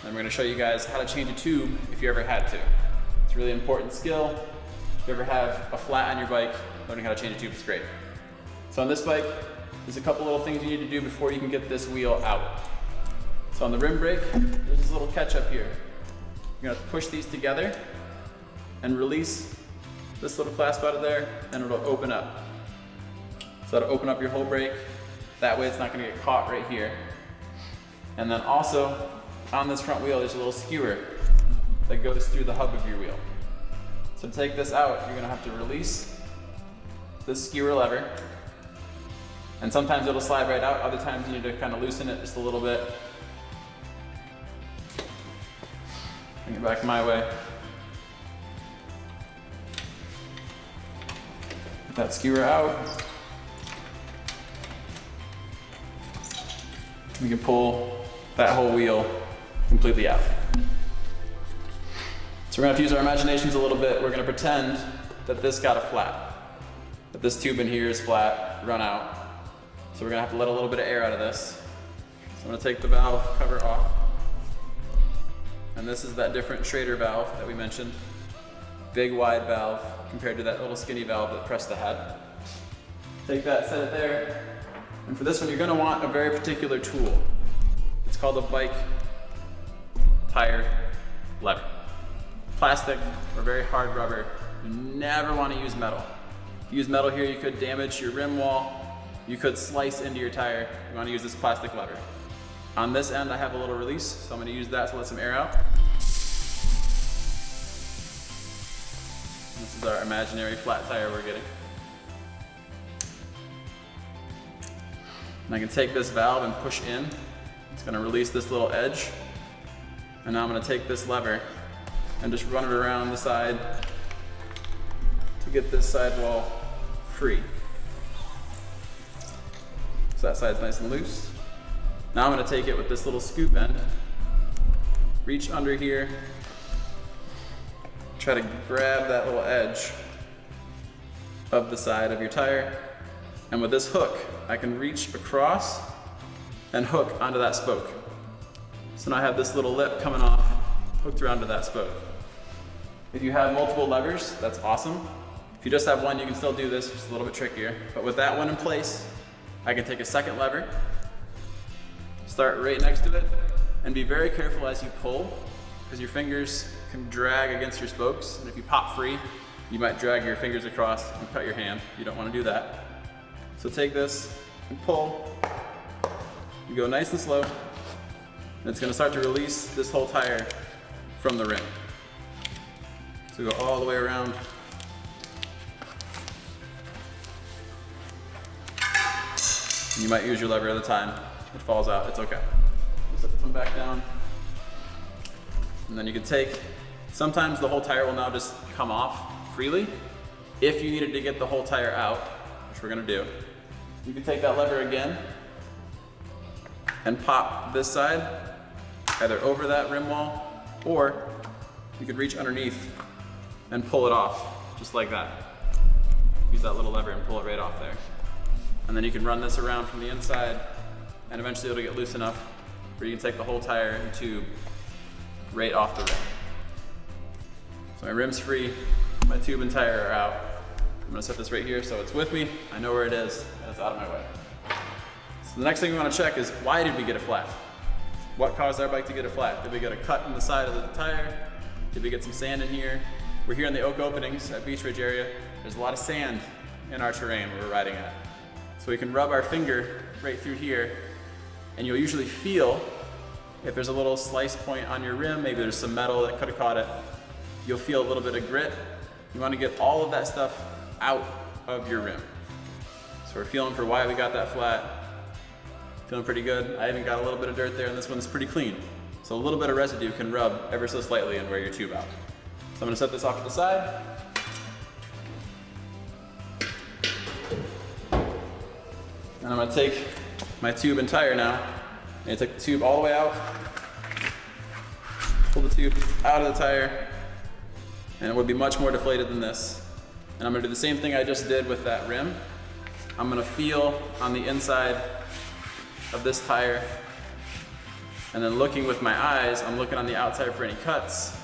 and we're gonna show you guys how to change a tube if you ever had to. It's a really important skill. If you ever have a flat on your bike, learning how to change a tube is great. So on this bike, there's a couple little things you need to do before you can get this wheel out. So on the rim brake, there's this little catch up here. You're gonna have to push these together and release this little clasp out of there, and it'll open up. So that'll open up your whole brake. That way it's not gonna get caught right here. And then also, on this front wheel, there's a little skewer that goes through the hub of your wheel. So to take this out, you're gonna have to release this skewer lever. And sometimes it'll slide right out, other times you need to kind of loosen it just a little bit. Bring it back my way. Get that skewer out. We can pull that whole wheel completely out. So we're gonna have to use our imaginations a little bit. We're gonna pretend that this got a flat, that this tube in here is flat, run out. So we're gonna have to let a little bit of air out of this. So I'm gonna take the valve cover off. And this is that different Schrader valve that we mentioned. Big wide valve compared to that little skinny valve that pressed the head. Take that, set it there. And for this one, you're gonna want a very particular tool. It's called a bike tire lever. Plastic or very hard rubber. You never wanna use metal. If you use metal here, you could damage your rim wall. You could slice into your tire. You wanna use this plastic lever. On this end, I have a little release, so I'm gonna use that to let some air out. This is our imaginary flat tire we're getting. And I can take this valve and push in. It's gonna release this little edge. And now I'm gonna take this lever and just run it around the side to get this sidewall free. So that side's nice and loose. Now I'm gonna take it with this little scoop end, reach under here, try to grab that little edge of the side of your tire. And with this hook, I can reach across and hook onto that spoke. So now I have this little lip coming off, hooked around to that spoke. If you have multiple levers, that's awesome. If you just have one, you can still do this, just a little bit trickier. But with that one in place, I can take a second lever, start right next to it, and be very careful as you pull, because your fingers can drag against your spokes, and if you pop free, you might drag your fingers across and cut your hand. You don't want to do that. So take this and pull. You go nice and slow, and it's going to start to release this whole tire from the rim. So go all the way around. You might use your lever at a time. It falls out, it's okay. Set this one back down. And then you can take, sometimes the whole tire will now just come off freely. If you needed to get the whole tire out, which we're gonna do, you can take that lever again and pop this side, either over that rim wall, or you could reach underneath and pull it off, just like that. Use that little lever and pull it right off there. And then you can run this around from the inside, and eventually it'll get loose enough where you can take the whole tire and tube right off the rim. So my rim's free, my tube and tire are out. I'm gonna set this right here so it's with me. I know where it is, and it's out of my way. So the next thing we wanna check is, why did we get a flat? What caused our bike to get a flat? Did we get a cut in the side of the tire? Did we get some sand in here? We're here in the Oak Openings at Beach Ridge area. There's a lot of sand in our terrain where we're riding at. So we can rub our finger right through here, and you'll usually feel if there's a little slice point on your rim, maybe there's some metal that could have caught it, you'll feel a little bit of grit. You want to get all of that stuff out of your rim. So we're feeling for why we got that flat. Feeling pretty good. I even got a little bit of dirt there, and this one's pretty clean. So a little bit of residue can rub ever so slightly and wear your tube out. So I'm gonna set this off to the side. And I'm gonna take my tube and tire now, and take the tube all the way out, pull the tube out of the tire, and it would be much more deflated than this. And I'm gonna do the same thing I just did with that rim. I'm gonna feel on the inside of this tire, And then looking with my eyes, I'm looking on the outside for any cuts,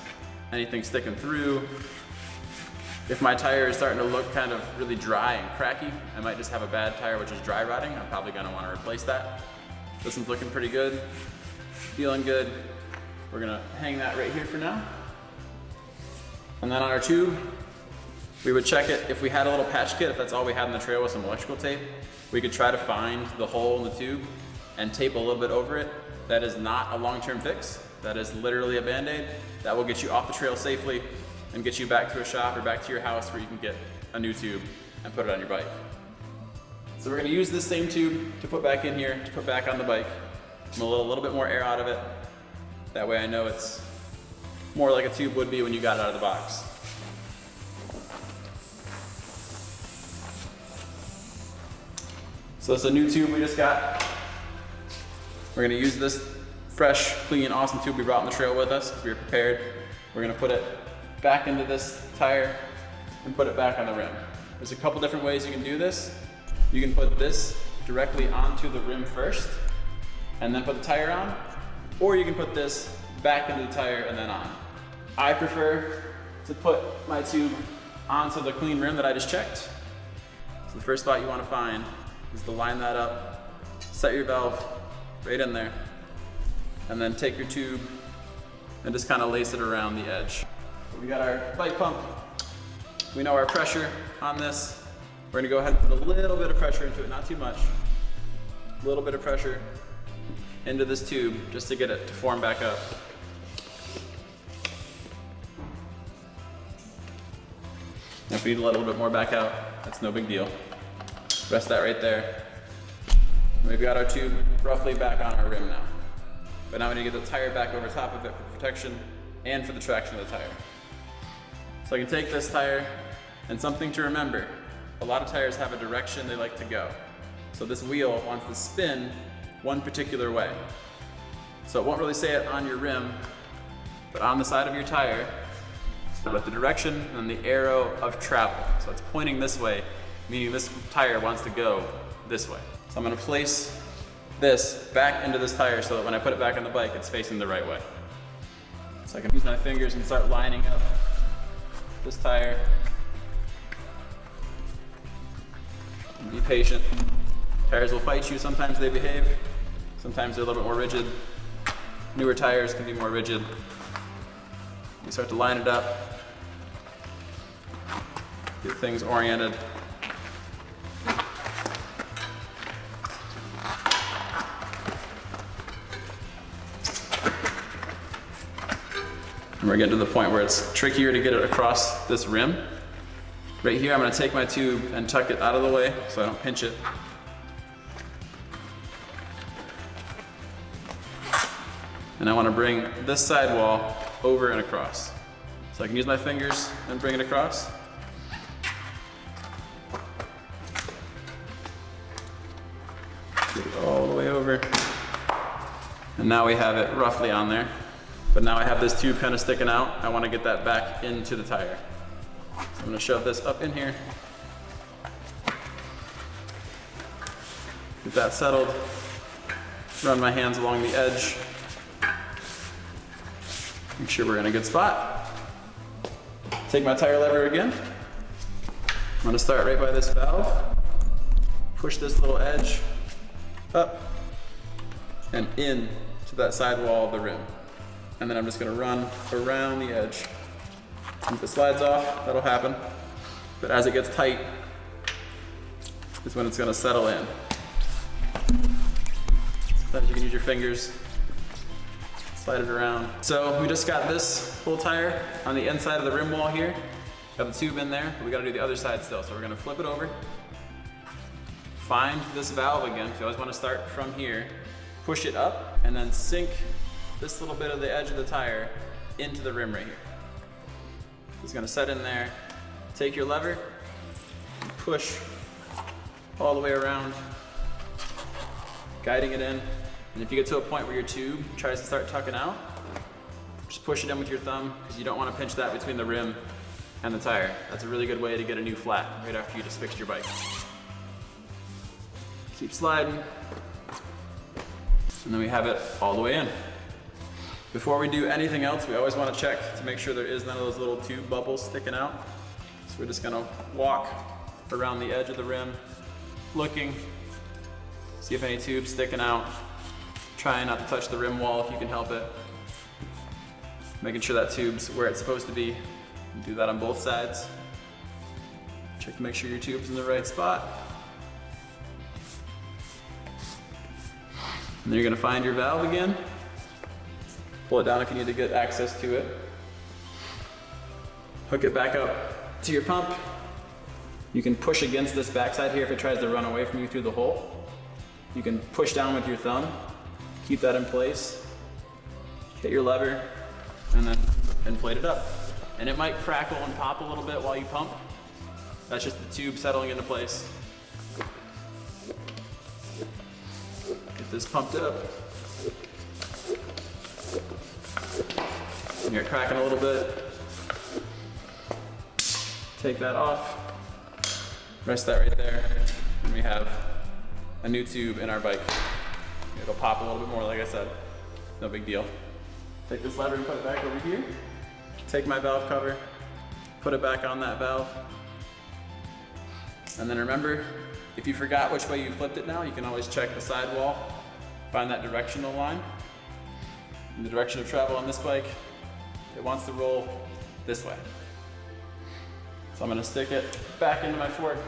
anything sticking through. If my tire is starting to look kind of really dry and cracky, I might just have a bad tire which is dry rotting. I'm probably gonna wanna replace that. This one's looking pretty good, feeling good. We're gonna hang that right here for now. And then on our tube, we would check it. If we had a little patch kit, if that's all we had in the trail with some electrical tape, we could try to find the hole in the tube and tape a little bit over it. That is not a long-term fix. That is literally a Band-Aid. That will get you off the trail safely and get you back to a shop or back to your house where you can get a new tube and put it on your bike. So we're gonna use this same tube to put back in here, to put back on the bike. I'm gonna let a little bit more air out of it. That way I know it's more like a tube would be when you got it out of the box. So this is a new tube we just got. We're gonna use this fresh, clean, awesome tube we brought on the trail with us because we were prepared. We're gonna put it back into this tire and put it back on the rim. There's a couple different ways you can do this. You can put this directly onto the rim first and then put the tire on, or you can put this back into the tire and then on. I prefer to put my tube onto the clean rim that I just checked. So the first spot you wanna find is to line that up, set your valve right in there, and then take your tube and just kind of lace it around the edge. We got our bike pump. We know our pressure on this. We're gonna go ahead and put a little bit of pressure into it, not too much. A little bit of pressure into this tube just to get it to form back up. And if we need to let a little bit more back out, that's no big deal. Rest that right there. We've got our tube roughly back on our rim now. But now we need to get the tire back over top of it for protection and for the traction of the tire. So I can take this tire, and something to remember, a lot of tires have a direction they like to go. So this wheel wants to spin one particular way. So it won't really say it on your rim, but on the side of your tire, with the direction and the arrow of travel. So it's pointing this way, meaning this tire wants to go this way. So I'm gonna place this back into this tire so that when I put it back on the bike, it's facing the right way. So I can use my fingers and start lining up this tire. Be patient. Tires will fight you, sometimes they behave. Sometimes they're a little bit more rigid. Newer tires can be more rigid. You start to line it up, get things oriented. And we're getting to the point where it's trickier to get it across this rim. Right here, I'm gonna take my tube and tuck it out of the way so I don't pinch it. And I wanna bring this sidewall over and across. So I can use my fingers and bring it across. Get it all the way over. And now we have it roughly on there. But now I have this tube kind of sticking out. I want to get that back into the tire. So I'm going to shove this up in here. Get that settled. Run my hands along the edge. Make sure we're in a good spot. Take my tire lever again. I'm going to start right by this valve. Push this little edge up and in to that sidewall of the rim. And then I'm just gonna run around the edge. If it slides off, that'll happen. But as it gets tight, is when it's gonna settle in. Sometimes you can use your fingers, slide it around. So we just got this whole tire on the inside of the rim wall here. Got the tube in there, but we gotta do the other side still. So we're gonna flip it over. Find this valve again, so you always wanna start from here. Push it up, and then sink this little bit of the edge of the tire into the rim right here. It's gonna set in there. Take your lever, and push all the way around, guiding it in. And if you get to a point where your tube tries to start tucking out, just push it in with your thumb because you don't want to pinch that between the rim and the tire. That's a really good way to get a new flat right after you just fixed your bike. Keep sliding. And then we have it all the way in. Before we do anything else, we always want to check to make sure there is none of those little tube bubbles sticking out. So we're just gonna walk around the edge of the rim, looking, see if any tube's sticking out. Trying not to touch the rim wall if you can help it. Making sure that tube's where it's supposed to be. Do that on both sides. Check to make sure your tube's in the right spot. And then you're gonna find your valve again. Pull it down if you need to get access to it. Hook it back up to your pump. You can push against this backside here if it tries to run away from you through the hole. You can push down with your thumb, keep that in place, hit your lever, and then inflate it up. And it might crackle and pop a little bit while you pump. That's just the tube settling into place. Get this pumped up. And you're cracking a little bit. Take that off. Rest that right there. And we have a new tube in our bike. It'll pop a little bit more, like I said. No big deal. Take this lever and put it back over here. Take my valve cover, put it back on that valve. And then remember, if you forgot which way you flipped it now, you can always check the sidewall, find that directional line. And the direction of travel on this bike, it wants to roll this way. So I'm gonna stick it back into my fork,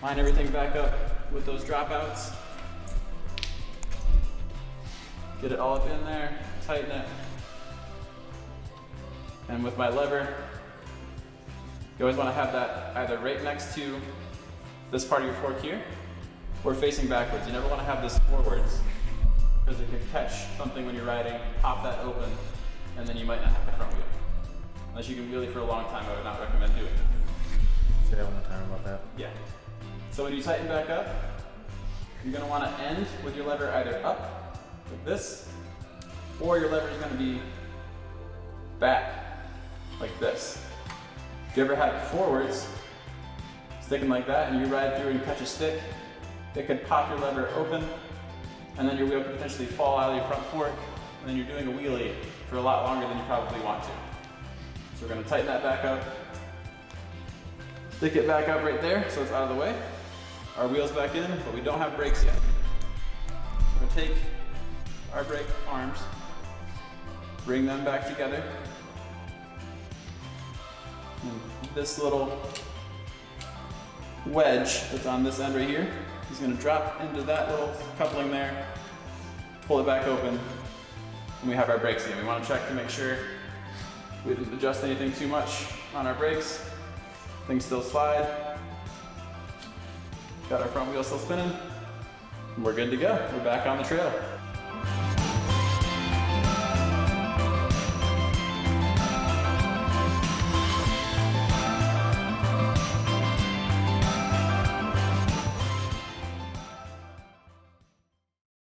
line everything back up with those dropouts. Get it all up in there, tighten it. And with my lever, you always want to have that either right next to this part of your fork here, or facing backwards. You never want to have this forwards, because it can catch something when you're riding, pop that open, and then you might not have the front wheel. Unless you can wheelie for a long time, I would not recommend doing it. Say that one more time about that. Yeah. So when you tighten back up, you're going to want to end with your lever either up, like this, or your lever is going to be back, like this. If you ever had it forwards, sticking like that, and you ride through and catch a stick, it could pop your lever open, and then your wheel could potentially fall out of your front fork, and then you're doing a wheelie for a lot longer than you probably want to. So we're going to tighten that back up, stick it back up right there so it's out of the way. Our wheel's back in, but we don't have brakes yet. So we're going to take our brake arms, bring them back together. And this little wedge that's on this end right here is going to drop into that little coupling there, pull it back open, and we have our brakes in. We want to check to make sure we didn't adjust anything too much on our brakes. Things still slide. Got our front wheel still spinning. We're good to go. We're back on the trail.